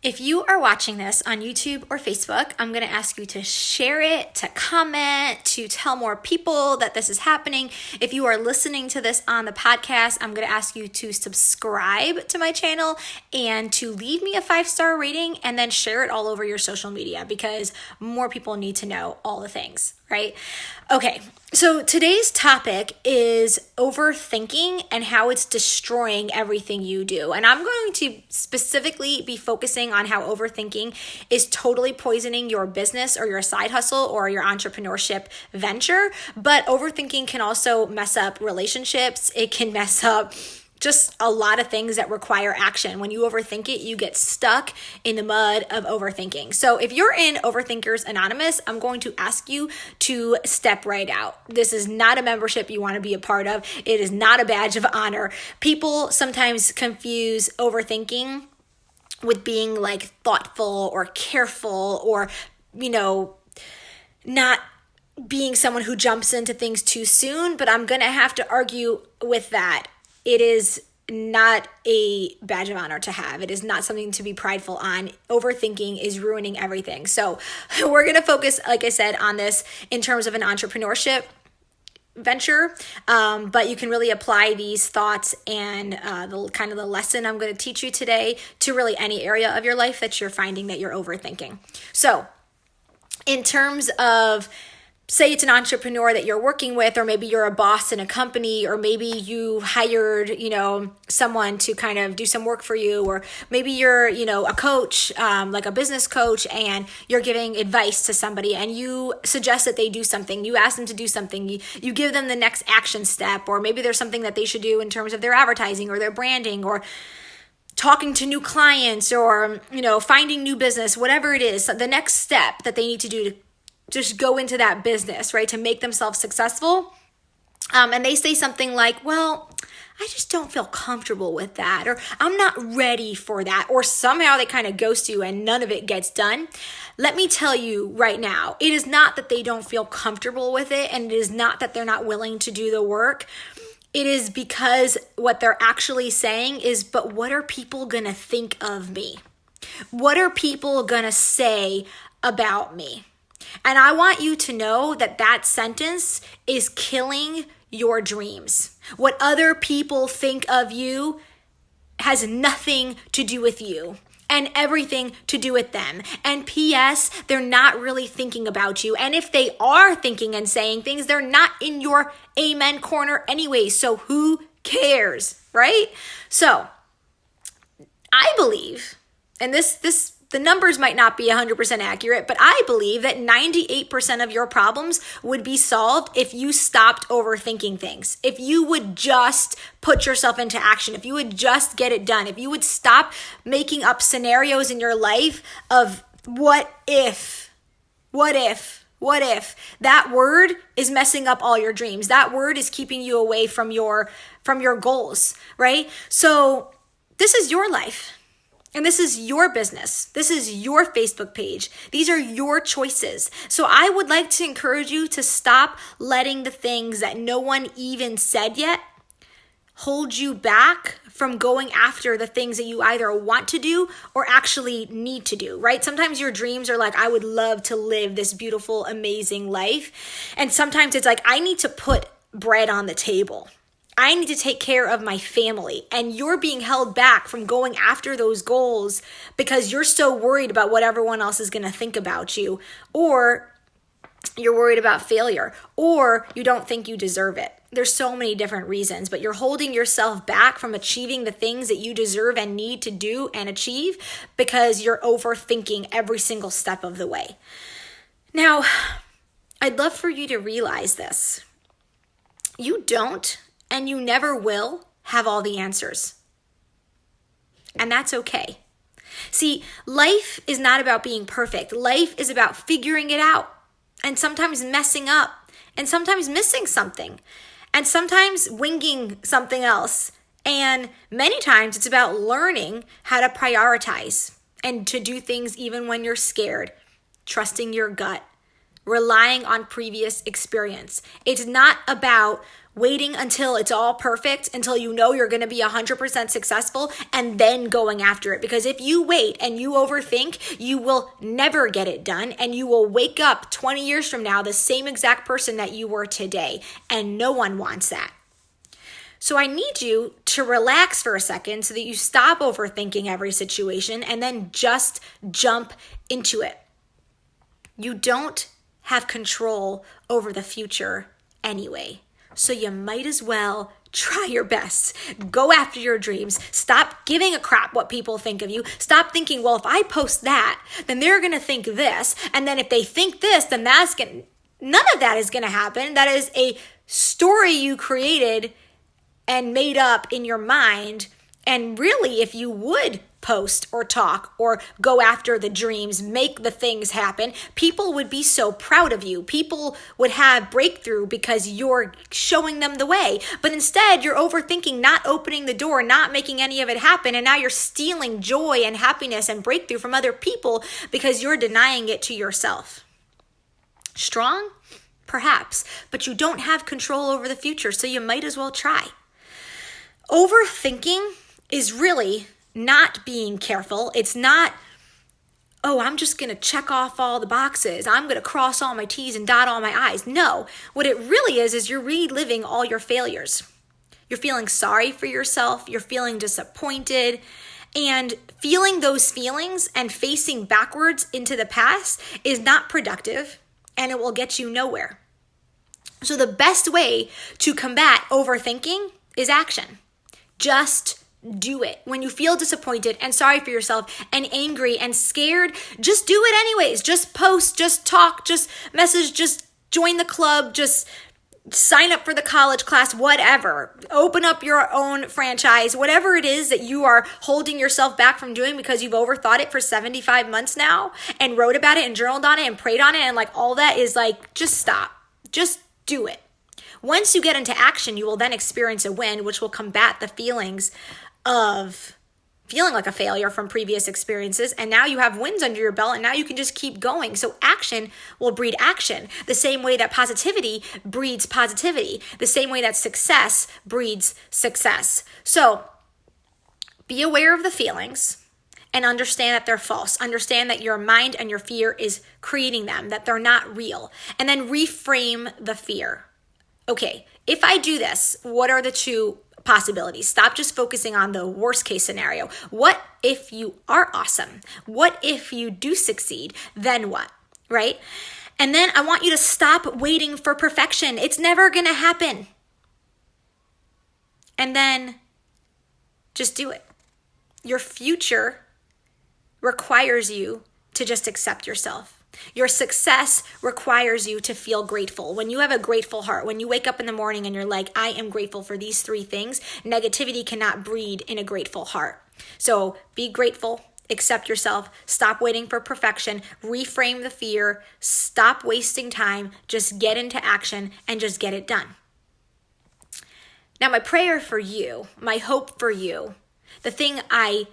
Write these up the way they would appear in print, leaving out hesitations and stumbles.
If you are watching this on YouTube or Facebook, I'm going to ask you to share it, to comment, to tell more people that this is happening. If you are listening to this on the podcast, I'm going to ask you to subscribe to my channel and to leave me a 5-star rating and then share it all over your social media because more people need to know all the things, right? Okay, so today's topic is overthinking and how it's destroying everything you do. And I'm going to specifically be focusing on how overthinking is totally poisoning your business or your side hustle or your entrepreneurship venture. But overthinking can also mess up relationships. It can mess up just a lot of things that require action. When you overthink it, you get stuck in the mud of overthinking. So if you're in Overthinkers Anonymous, I'm going to ask you to step right out. This is not a membership you want to be a part of. It is not a badge of honor. People sometimes confuse overthinking with being like thoughtful or careful or, not being someone who jumps into things too soon. But I'm going to have to argue with that. It is not a badge of honor to have. It is not something to be prideful on. Overthinking is ruining everything. So we're going to focus, like I said, on this in terms of an entrepreneurship venture, but you can really apply these thoughts and the lesson I'm going to teach you today to really any area of your life that you're finding that you're overthinking. So in terms of, say it's an entrepreneur that you're working with, or maybe you're a boss in a company, or maybe you hired, someone to kind of do some work for you, or maybe you're, a coach, like a business coach, and you're giving advice to somebody and you suggest that they do something. You ask them to do something. You give them the next action step, or maybe there's something that they should do in terms of their advertising or their branding, or talking to new clients, or, finding new business, whatever it is, the next step that they need to do to just go into that business, right, to make themselves successful. And they say something like, well, I just don't feel comfortable with that, or I'm not ready for that, or somehow they kind of ghost you and none of it gets done. Let me tell you right now, it is not that they don't feel comfortable with it, and it is not that they're not willing to do the work. It is because what they're actually saying is, but what are people going to think of me? What are people going to say about me? And I want you to know that that sentence is killing your dreams. What other people think of you has nothing to do with you and everything to do with them. And P.S., they're not really thinking about you. And if they are thinking and saying things, they're not in your amen corner anyway. So who cares, right? So I believe, and the numbers might not be 100% accurate, but I believe that 98% of your problems would be solved if you stopped overthinking things. If you would just put yourself into action, if you would just get it done, if you would stop making up scenarios in your life of what if. That word is messing up all your dreams. That word is keeping you away from your goals, right? So this is your life. And this is your business. This is your Facebook page. These are your choices. So I would like to encourage you to stop letting the things that no one even said yet hold you back from going after the things that you either want to do or actually need to do, right? Sometimes your dreams are like, I would love to live this beautiful, amazing life. And sometimes it's like, I need to put bread on the table. I need to take care of my family, and you're being held back from going after those goals because you're so worried about what everyone else is going to think about you, or you're worried about failure, or you don't think you deserve it. There's so many different reasons, but you're holding yourself back from achieving the things that you deserve and need to do and achieve because you're overthinking every single step of the way. Now, I'd love for you to realize this. You don't, and you never will, have all the answers. And that's okay. See, life is not about being perfect. Life is about figuring it out, and sometimes messing up, and sometimes missing something, and sometimes winging something else. And many times it's about learning how to prioritize and to do things even when you're scared, trusting your gut, relying on previous experience. It's not about waiting until it's all perfect, until you know you're going to be 100% successful, and then going after it. Because if you wait and you overthink, you will never get it done, and you will wake up 20 years from now the same exact person that you were today, and no one wants that. So I need you to relax for a second so that you stop overthinking every situation and then just jump into it. You don't have control over the future anyway. So you might as well try your best. Go after your dreams. Stop giving a crap what people think of you. Stop thinking, well, if I post that, then they're going to think this. And then if they think this, then none of that is going to happen. That is a story you created and made up in your mind. And really, if you would post or talk or go after the dreams, make the things happen, people would be so proud of you. People would have breakthrough because you're showing them the way. But instead, you're overthinking, not opening the door, not making any of it happen. And now you're stealing joy and happiness and breakthrough from other people because you're denying it to yourself. Strong? Perhaps. But you don't have control over the future, so you might as well try. Overthinking is really not being careful. It's not, oh, I'm just going to check off all the boxes. I'm going to cross all my T's and dot all my I's. No, what it really is you're reliving all your failures. You're feeling sorry for yourself. You're feeling disappointed. And feeling those feelings and facing backwards into the past is not productive, and it will get you nowhere. So the best way to combat overthinking is action. Just do it. When you feel disappointed and sorry for yourself and angry and scared, just do it anyways. Just post, just talk, just message, just join the club, just sign up for the college class, whatever. Open up your own franchise, whatever it is that you are holding yourself back from doing because you've overthought it for 75 months now and wrote about it and journaled on it and prayed on it and like all that is like, just stop. Just do it. Once you get into action, you will then experience a win, which will combat the feelings of feeling like a failure from previous experiences. And now you have wins under your belt, and now you can just keep going. So action will breed action, the same way that positivity breeds positivity, the same way that success breeds success. So be aware of the feelings and understand that they're false. Understand that your mind and your fear is creating them, that they're not real. And then reframe the fear. Okay, if I do this, what are the two possibilities? Stop just focusing on the worst case scenario. What if you are awesome? What if you do succeed? Then what, right? And then I want you to stop waiting for perfection. It's never going to happen. And then just do it. Your future requires you to just accept yourself. Your success requires you to feel grateful. When you have a grateful heart, when you wake up in the morning and you're like, I am grateful for these 3 things, negativity cannot breed in a grateful heart. So be grateful, accept yourself, stop waiting for perfection, reframe the fear, stop wasting time, just get into action and just get it done. Now, my prayer for you, my hope for you, the thing I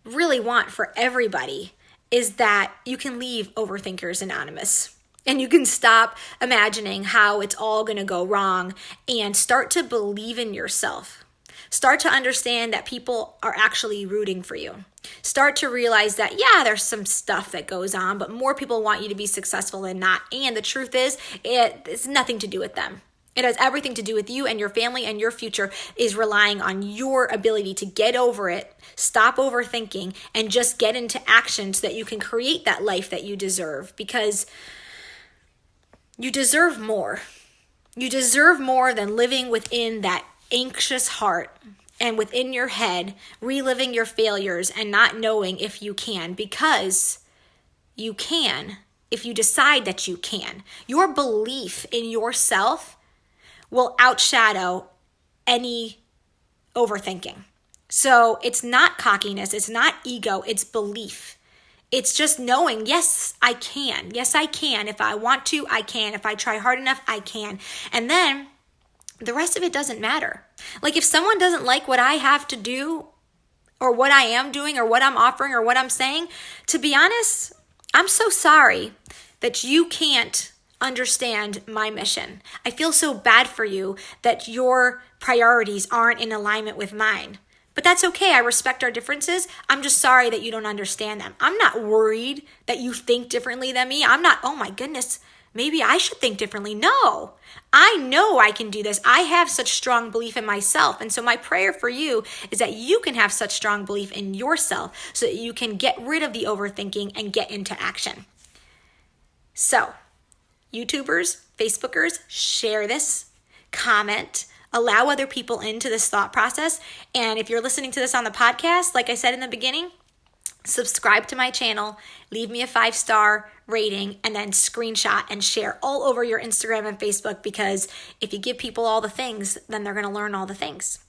really want for everybody is that you can leave Overthinkers Anonymous and you can stop imagining how it's all going to go wrong and start to believe in yourself. Start to understand that people are actually rooting for you. Start to realize that, yeah, there's some stuff that goes on, but more people want you to be successful than not. And the truth is, it's nothing to do with them. It has everything to do with you and your family, and your future is relying on your ability to get over it, stop overthinking, and just get into action so that you can create that life that you deserve, because you deserve more. You deserve more than living within that anxious heart and within your head, reliving your failures and not knowing if you can, because you can if you decide that you can. Your belief in yourself will outshadow any overthinking. So it's not cockiness, it's not ego, it's belief. It's just knowing, yes, I can. Yes, I can. If I want to, I can. If I try hard enough, I can. And then the rest of it doesn't matter. Like if someone doesn't like what I have to do or what I am doing or what I'm offering or what I'm saying, to be honest, I'm so sorry that you can't understand my mission. I feel so bad for you that your priorities aren't in alignment with mine. But that's okay. I respect our differences. I'm just sorry that you don't understand them. I'm not worried that you think differently than me. I'm not, oh my goodness, maybe I should think differently. No, I know I can do this. I have such strong belief in myself. And so my prayer for you is that you can have such strong belief in yourself so that you can get rid of the overthinking and get into action. So, YouTubers, Facebookers, share this, comment, allow other people into this thought process. And if you're listening to this on the podcast, like I said in the beginning, subscribe to my channel, leave me a 5-star rating, and then screenshot and share all over your Instagram and Facebook, because if you give people all the things, then they're going to learn all the things.